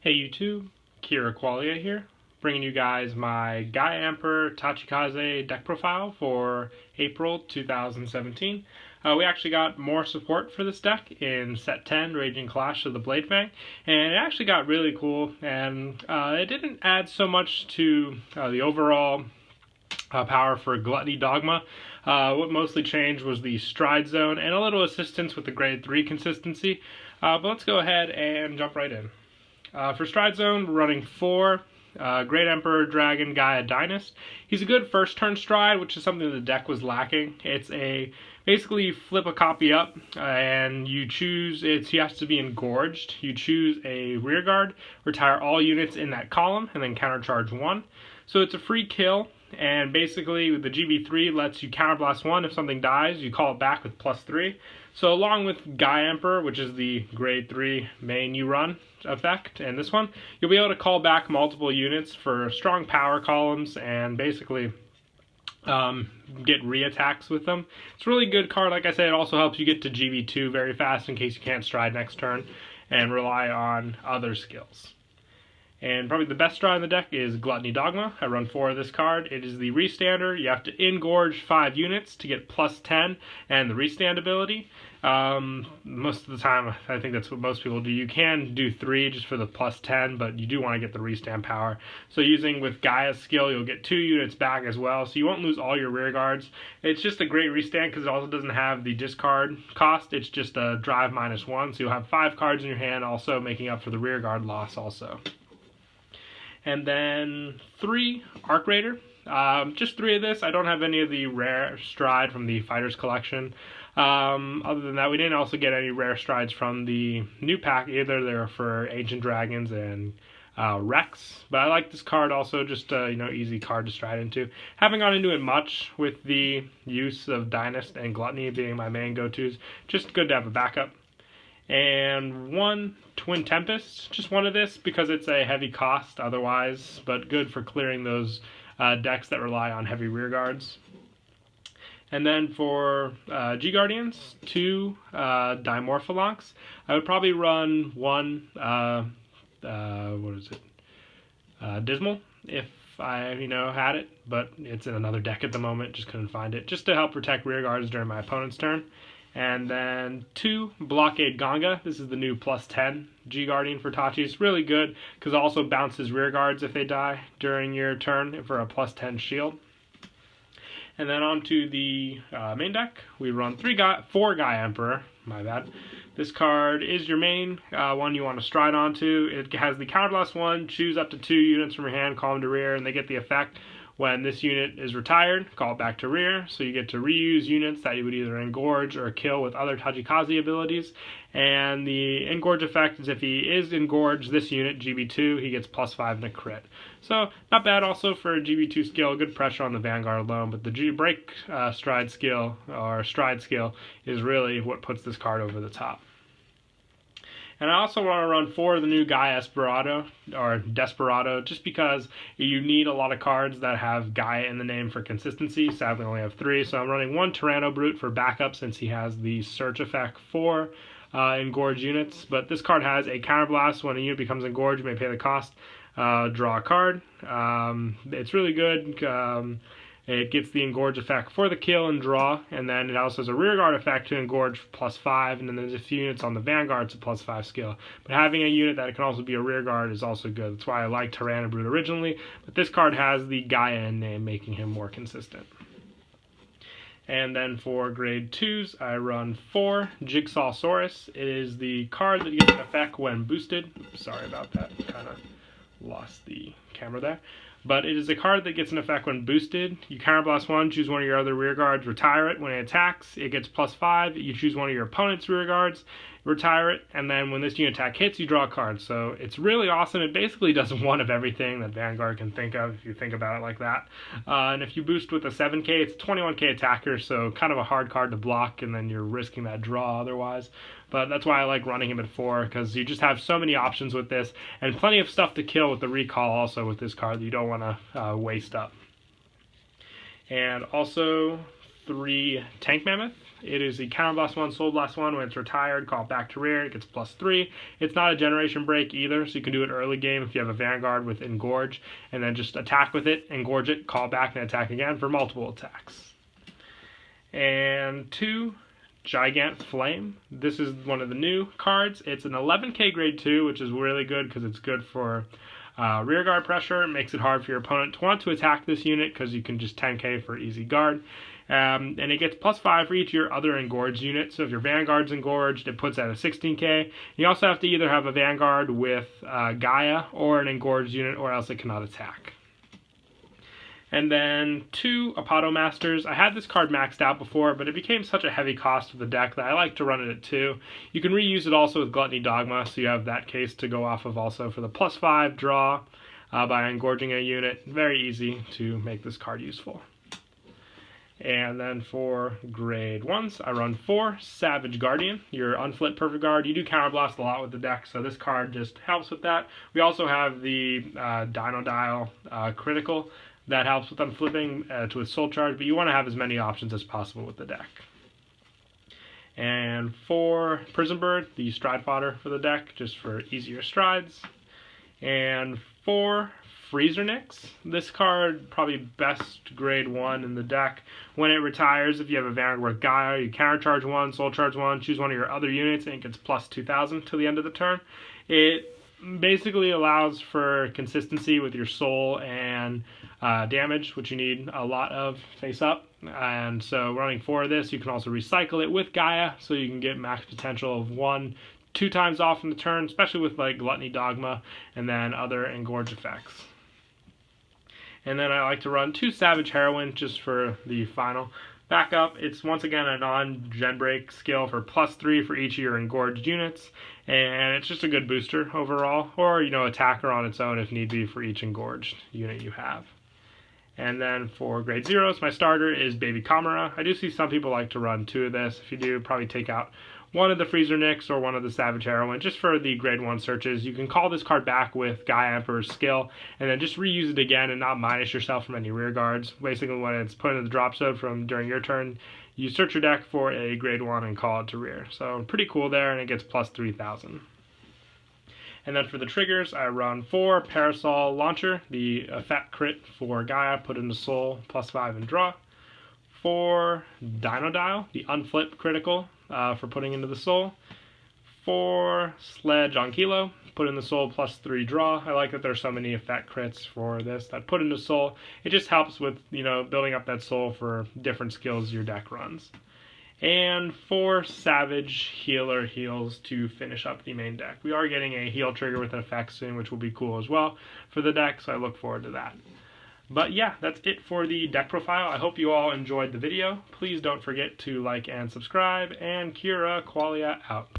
Hey YouTube, Kira Qualia here, bringing you guys my Gaia Emperor Tachikaze deck profile for April 2017. We actually got more support for this deck in set 10, Raging Clash of the Blade Fang, and it actually got really cool, and it didn't add so much to the overall power for Gluttony Dogma. What mostly changed was the stride zone and a little assistance with the grade 3 consistency, but let's go ahead and jump right in. For Stride Zone, we're running 4 Great Emperor Dragon Gaia Dynast. He's a good first turn stride, which is something the deck was lacking. It's basically you flip a copy up and you choose, he has to be engorged. You choose a rear guard, retire all units in that column, and then countercharge 1. So it's a free kill, and basically the GB3 lets you counterblast 1. If something dies, you call it back with +3. So along with Gaia Emperor, which is the grade 3 main you run effect, and this one, you'll be able to call back multiple units for strong power columns and basically get re-attacks with them. It's a really good card. Like I said, it also helps you get to GB2 very fast in case you can't stride next turn and rely on other skills. And probably the best stride in the deck is Gluttony Dogma. I run 4 of this card. It is the Reese Stander. You have to engorge 5 units to get +10 and the restand ability. Most of the time, I think that's what most people do. You can do 3 just for the +10, but you do want to get the restand power. So using with Gaia's skill, you'll get 2 units back as well, so you won't lose all your rear guards. It's just a great restand because it also doesn't have the discard cost. It's just a drive -1, so you'll have 5 cards in your hand, also making up for the rear guard loss also. And then 3 Arc Raider. Just 3 of this. I don't have any of the rare stride from the Fighters collection. Other than that, we didn't also get any rare strides from the new pack either. They're for Ancient Dragons and Rex. But I like this card also, just easy card to stride into. Haven't gone into it much with the use of Dynast and Gluttony being my main go-tos. Just good to have a backup. And 1 Twin Tempest, just 1 of this because it's a heavy cost otherwise, but good for clearing those decks that rely on heavy rear guards. And then for G-Guardians, 2 Dimorphalonks. I would probably run 1, Dismal, if I had it, but it's in another deck at the moment, just couldn't find it, just to help protect rear guards during my opponent's turn. And then 2 Blockade Ganga. This is the new +10 G-Guardian for Tachi. It's really good because it also bounces rear guards if they die during your turn for a +10 shield. And then onto the main deck, we run 4 Gaia Emperor. My bad. This card is your main one you want to stride onto. It has the counterblast 1. Choose up to 2 units from your hand, call them to rear, and they get the effect. When this unit is retired, call it back to rear, so you get to reuse units that you would either engorge or kill with other Tachikaze abilities. And the engorge effect is if he is engorged, this unit, GB2, he gets +5 in a crit. So, not bad also for a GB2 skill, good pressure on the Vanguard alone, but the break stride skill, or stride skill, is really what puts this card over the top. And I also want to run 4 of the new Gaia Desperado, just because you need a lot of cards that have Gaia in the name for consistency. Sadly, I only have 3, so I'm running 1 Tyranno Brute for backup since he has the search effect for engorged units. But this card has a counterblast. When a unit becomes engorged, you may pay the cost, draw a card. It's really good. It gets the engorge effect for the kill and draw, and then it also has a rearguard effect to engorge +5, and then there's a few units on the Vanguard, it's a +5 skill. But having a unit that can also be a rearguard is also good. That's why I liked Tyranno Brute originally, but this card has the Gaia in name, making him more consistent. And then for grade 2s, I run 4 Jigsaw Saurus. It is the card that gets an effect when boosted. Oops, sorry about that, kind of lost the camera there. But it is a card that gets an effect when boosted. You counterblast 1, choose 1 of your other rear guards, retire it. When it attacks, it gets +5. You choose 1 of your opponent's rear guards, retire it, and then when this unit attack hits, you draw a card. So it's really awesome. It basically does 1 of everything that Vanguard can think of, if you think about it like that. And if you boost with a 7k, it's a 21k attacker, so kind of a hard card to block, and then you're risking that draw otherwise. But that's why I like running him at 4, because you just have so many options with this, and plenty of stuff to kill with the recall also with this card that you don't want to waste up. And also 3 Tank Mammoth. It is the Counterblast 1, Soul Blast 1. When it's retired, call it back to rear. It gets +3. It's not a generation break either, so you can do it early game if you have a Vanguard with Engorge, and then just attack with it, engorge it, call back, and attack again for multiple attacks. And 2, Gigant Flame. This is one of the new cards. It's an 11k grade 2, which is really good because it's good for rearguard pressure. It makes it hard for your opponent to want to attack this unit because you can just 10k for easy guard. And it gets +5 for each of your other engorged units. So if your Vanguard's engorged, it puts at a 16k. You also have to either have a Vanguard with Gaia or an engorged unit, or else it cannot attack. And then 2 Apado Masters. I had this card maxed out before, but it became such a heavy cost for the deck that I like to run it at 2. You can reuse it also with Gluttony Dogma, so you have that case to go off of also for the +5 draw by engorging a unit. Very easy to make this card useful. And then for grade 1s, I run 4 Savage Guardian, your unflipped Perfect Guard. You do Counterblast a lot with the deck, so this card just helps with that. We also have the Dino Dial Critical. That helps with unflipping to a Soul Charge, but you want to have as many options as possible with the deck. And 4 Prison Bird, the stride fodder for the deck, just for easier strides. And 4 Freezer Nix. This card, probably best grade 1 in the deck. When it retires, if you have a Vanguard with Gaia, you countercharge 1, Soul Charge 1, choose one of your other units, and it gets +2000 till the end of the turn. It basically allows for consistency with your soul and damage, which you need a lot of face up. And so running 4 of this, you can also recycle it with Gaia, so you can get max potential of 1-2 times off in the turn, especially with like Gluttony Dogma and then other engorge effects. And then I like to run 2 Savage Heroine just for the final backup. It's once again a non-gen break skill for +3 for each of your engorged units, and it's just a good booster overall, or attacker on its own if need be for each engorged unit you have. And then for grade 0s, my starter is Baby Chimera. I do see some people like to run 2 of this. If you do, probably take out one of the Freezer Nix or one of the Savage Heroine just for the grade 1 searches. You can call this card back with Gaia Emperor's skill and then just reuse it again and not minus yourself from any rear guards. Basically, when it's put in the drop zone from during your turn, you search your deck for a grade 1 and call it to rear. So pretty cool there, and it gets +3000. And then for the triggers, I run 4 Parasol Launcher, the effect crit for Gaia, put into Soul, +5 and draw. 4 Dino Dial, the unflip critical for putting into the Soul. 4 Sledge on Kilo, put in the Soul, +3 draw. I like that there's so many effect crits for this that put into Soul. It just helps with, building up that Soul for different skills your deck runs. And 4 Savage Healer heals to finish up the main deck. We are getting a heal trigger with an effect soon, which will be cool as well for the deck, so I look forward to that. But yeah, that's it for the deck profile. I hope you all enjoyed the video. Please don't forget to like and subscribe, and Kira Qualia out.